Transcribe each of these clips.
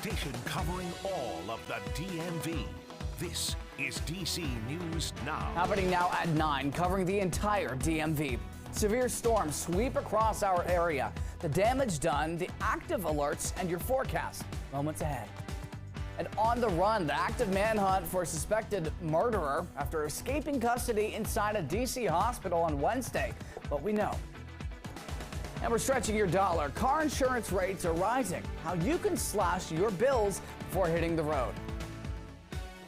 station covering all of the DMV. This is DC News Now. Happening now at 9, covering the entire DMV. Severe storms sweep across our area. The damage done, the active alerts, and your forecast moments ahead. And on the run, the active manhunt for a suspected murderer after escaping custody inside a DC hospital on Wednesday. What we know. And we're stretching your dollar. Car insurance rates are rising. How you can slash your bills before hitting the road.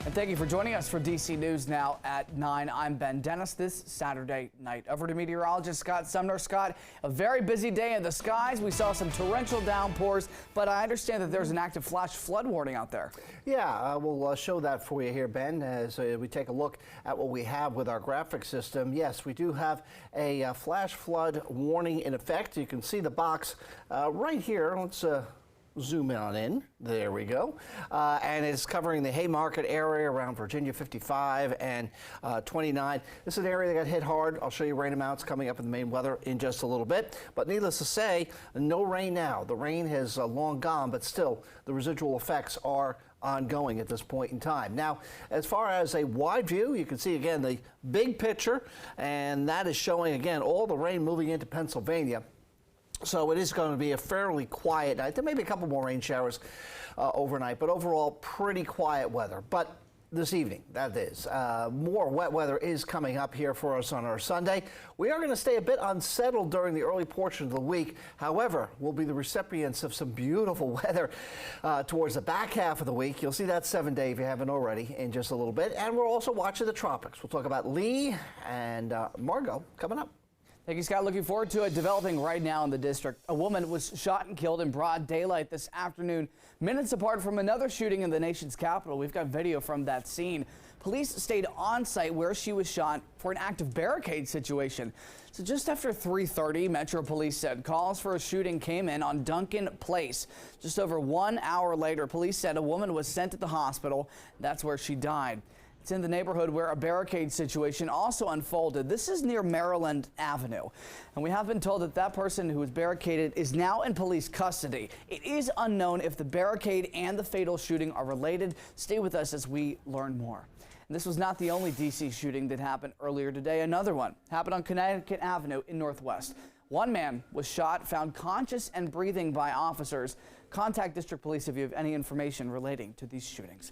And thank you for joining us for DC News Now at 9. I'm Ben Dennis this Saturday night. Over to meteorologist Scott Sumner. Scott, a very busy day in the skies. We saw some torrential downpours, but I understand that there's an active flash flood warning out there. Yeah, we'll show that for you here, Ben, as we take a look at what we have with our graphic system. Yes, we do have a flash flood warning in effect. You can see the box right here. Let's zoom in on in. There we go. And it's covering the Haymarket area around Virginia 55 and 29. This is an area that got hit hard. I'll show you rain amounts coming up in the main weather in just a little bit. But needless to say, no rain now. The rain has long gone, but still the residual effects are ongoing at this point in time. Now, as far as a wide view, you can see again the big picture, and that is showing again all the rain moving into Pennsylvania. So it is going to be a fairly quiet night. There may be a couple more rain showers overnight, but overall pretty quiet weather. But this evening, that is, more wet weather is coming up here for us on our Sunday. We are going to stay a bit unsettled during the early portion of the week. However, we'll be the recipients of some beautiful weather towards the back half of the week. You'll see that 7-day if you haven't already in just a little bit. And we're also watching the tropics. We'll talk about Lee and Margot coming up. Thank you, Scott. Looking forward to it developing right now in the district. A woman was shot and killed in broad daylight this afternoon, minutes apart from another shooting in the nation's capital. We've got video from that scene. Police stayed on site where she was shot for an active barricade situation. So just after 3:30, Metro Police said calls for a shooting came in on Duncan Place. Just over 1 hour later, police said a woman was sent to the hospital. That's where she died. It's in the neighborhood where a barricade situation also unfolded. This is near Maryland Avenue. And we have been told that that person who was barricaded is now in police custody. It is unknown if the barricade and the fatal shooting are related. Stay with us as we learn more. And this was not the only D.C. shooting that happened earlier today. Another one happened on Connecticut Avenue in Northwest. One man was shot, found conscious and breathing by officers. Contact District Police if you have any information relating to these shootings.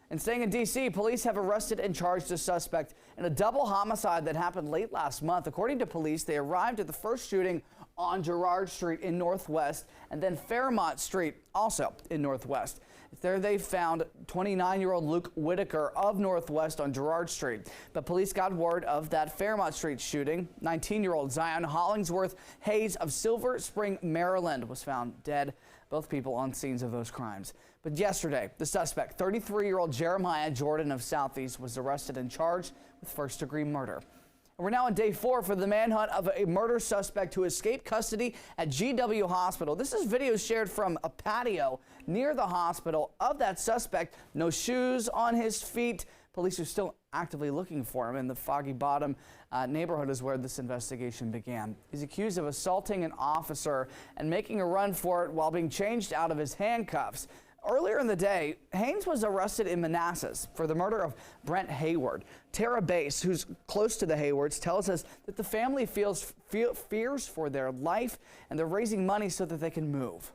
And staying in D.C., police have arrested and charged a suspect in a double homicide that happened late last month. According to police, they arrived at the first shooting on Girard Street in Northwest and then Fairmont Street, also in Northwest. There they found 29-year-old Luke Whitaker of Northwest on Girard Street. But police got word of that Fairmont Street shooting. 19-year-old Zion Hollingsworth Haynes of Silver Spring, Maryland, was found dead. Both people on scenes of those crimes. But yesterday, the suspect, 33-year-old Jeremiah Jordan of Southeast, was arrested and charged with first-degree murder. And we're now on day 4 for the manhunt of a murder suspect who escaped custody at GW Hospital. This is video shared from a patio near the hospital of that suspect. No shoes on his feet. Police are still actively looking for him in the Foggy Bottom neighborhood is where this investigation began. He's accused of assaulting an officer and making a run for it while being changed out of his handcuffs. Earlier in the day, Haynes was arrested in Manassas for the murder of Brent Hayward. Tara Bass, who's close to the Haywards, tells us that the family fears for their life and they're raising money so that they can move.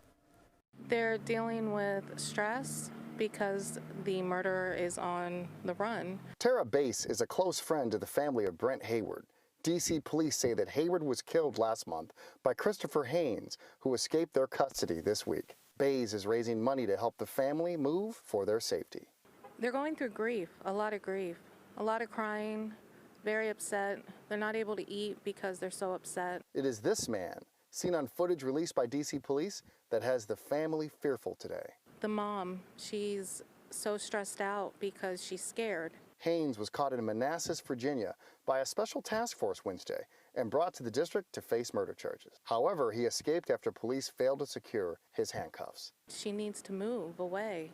They're dealing with stress because the murderer is on the run. Tara Bass is a close friend to the family of Brent Hayward. D.C. police say that Hayward was killed last month by Christopher Haynes, who escaped their custody this week. Bays is raising money to help the family move for their safety. They're going through grief, a lot of crying, very upset. They're not able to eat because they're so upset. It is this man, seen on footage released by D.C. police, that has the family fearful today. The mom, she's so stressed out because she's scared. Haynes was caught in Manassas, Virginia by a special task force Wednesday and brought to the district to face murder charges. However, he escaped after police failed to secure his handcuffs. She needs to move away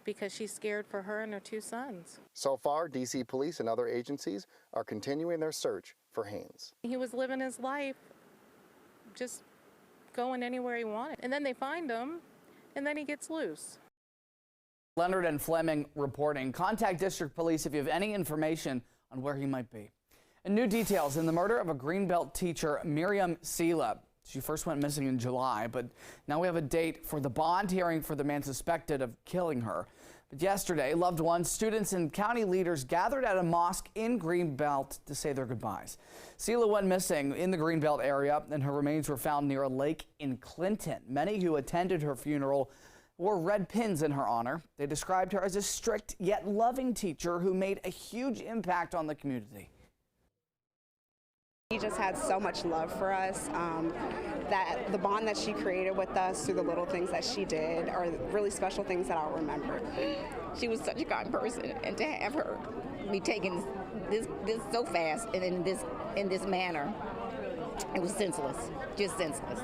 because she's scared for her and her 2 sons. So far, D.C. police and other agencies are continuing their search for Haynes. He was living his life, just going anywhere he wanted. And then they find him, and then he gets loose. Leonard and Fleming reporting. Contact District Police if you have any information on where he might be. And new details in the murder of a Greenbelt teacher, Miriam Sila. She first went missing in July, but now we have a date for the bond hearing for the man suspected of killing her. But yesterday, loved ones, students, and county leaders gathered at a mosque in Greenbelt to say their goodbyes. Sila went missing in the Greenbelt area, and her remains were found near a lake in Clinton. Many who attended her funeral wore red pins in her honor. They described her as a strict yet loving teacher who made a huge impact on the community. She just had so much love for us. That the bond that she created with us through the little things that she did are really special things that I'll remember. She was such a kind person, and to have her be taken this so fast and in this manner, it was senseless, just senseless.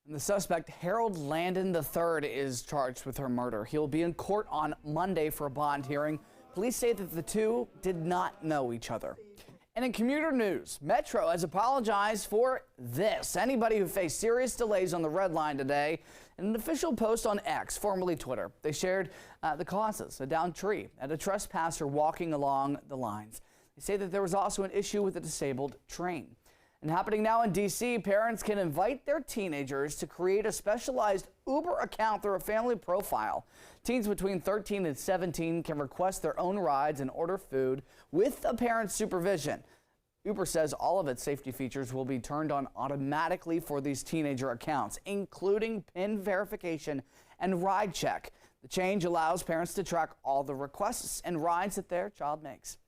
And the suspect, Harold Landon III, is charged with her murder. He'll be in court on Monday for a bond hearing. Police say that the two did not know each other. And in commuter news, Metro has apologized for this. Anybody who faced serious delays on the Red Line today, in an official post on X, formerly Twitter, they shared the causes: a downed tree and a trespasser walking along the lines. They say that there was also an issue with a disabled train. And happening now in D.C., parents can invite their teenagers to create a specialized Uber account through a family profile. Teens between 13 and 17 can request their own rides and order food with a parent's supervision. Uber says all of its safety features will be turned on automatically for these teenager accounts, including PIN verification and ride check. The change allows parents to track all the requests and rides that their child makes.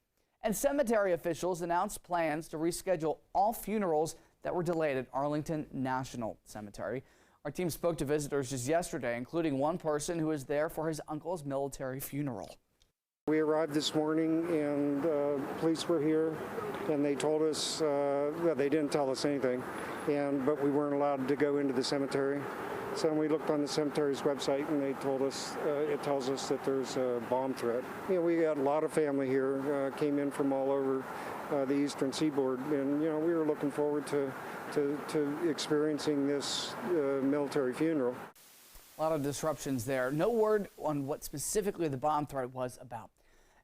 And cemetery officials announced plans to reschedule all funerals that were delayed at Arlington National Cemetery. Our team spoke to visitors just yesterday, including one person who was there for his uncle's military funeral. We arrived this morning and police were here, and they told us, well, they didn't tell us anything, but we weren't allowed to go into the cemetery. So we looked on the cemetery's website, and they told us, it tells us that there's a bomb threat. You know, we got a lot of family here, came in from all over the eastern seaboard, and we were looking forward to experiencing this military funeral. A lot of disruptions there. No word on what specifically the bomb threat was about.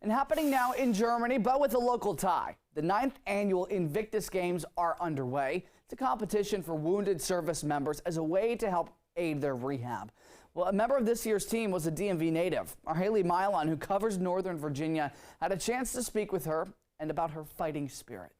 And happening now in Germany, but with a local tie. The 9th annual Invictus Games are underway. It's a competition for wounded service members as a way to help aid their rehab. Well, a member of this year's team was a DMV native. Our Haley Milon, who covers Northern Virginia, had a chance to speak with her and about her fighting spirit.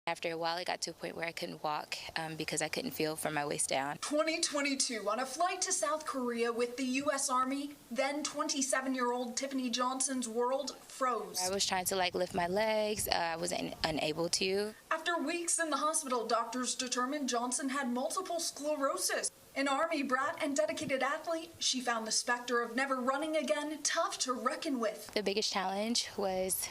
After a while, it got to a point where I couldn't walk because I couldn't feel from my waist down. 2022, on a flight to South Korea with the U.S. Army, then 27-year-old Tiffany Johnson's world froze. I was trying to lift my legs. I was unable to. After weeks in the hospital, doctors determined Johnson had multiple sclerosis. An Army brat and dedicated athlete, she found the specter of never running again tough to reckon with. The biggest challenge was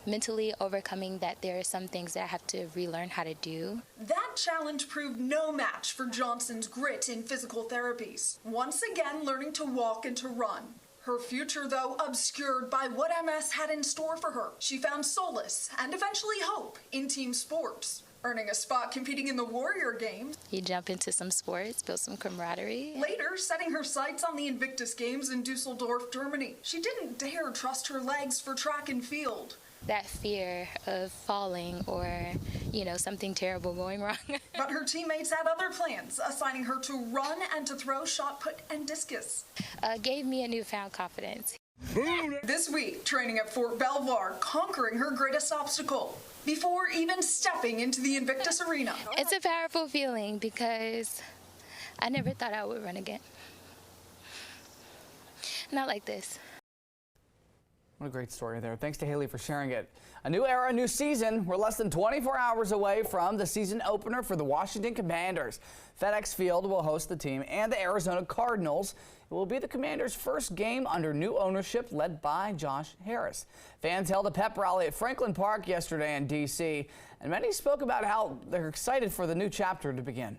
mentally overcoming that there are some things that I have to relearn how to do. That challenge proved no match for Johnson's grit in physical therapies. Once again, learning to walk and to run. Her future, though, obscured by what MS had in store for her. She found solace and eventually hope in team sports, earning a spot competing in the Warrior Games. You jump into some sports, build some camaraderie. Later, setting her sights on the Invictus Games in Dusseldorf, Germany. She didn't dare trust her legs for track and field. That fear of falling or, something terrible going wrong. But her teammates had other plans, assigning her to run and to throw shot put and discus. Gave me a newfound confidence. This week, training at Fort Belvoir, conquering her greatest obstacle before even stepping into the Invictus Arena. It's a powerful feeling because I never thought I would run again. Not like this. What a great story there. Thanks to Haley for sharing it. A new era, new season. We're less than 24 hours away from the season opener for the Washington Commanders. FedEx Field will host the team and the Arizona Cardinals. It will be the Commanders' first game under new ownership led by Josh Harris. Fans held a pep rally at Franklin Park yesterday in D.C., and many spoke about how they're excited for the new chapter to begin.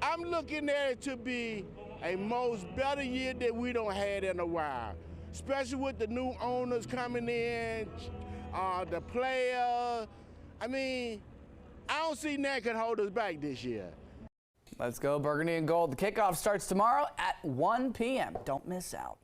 I'm looking at it to be a most better year that we don't had in a while, especially with the new owners coming in, the players. I mean, I don't see nothing can hold us back this year. Let's go Burgundy and Gold. The kickoff starts tomorrow at 1 p.m. Don't miss out.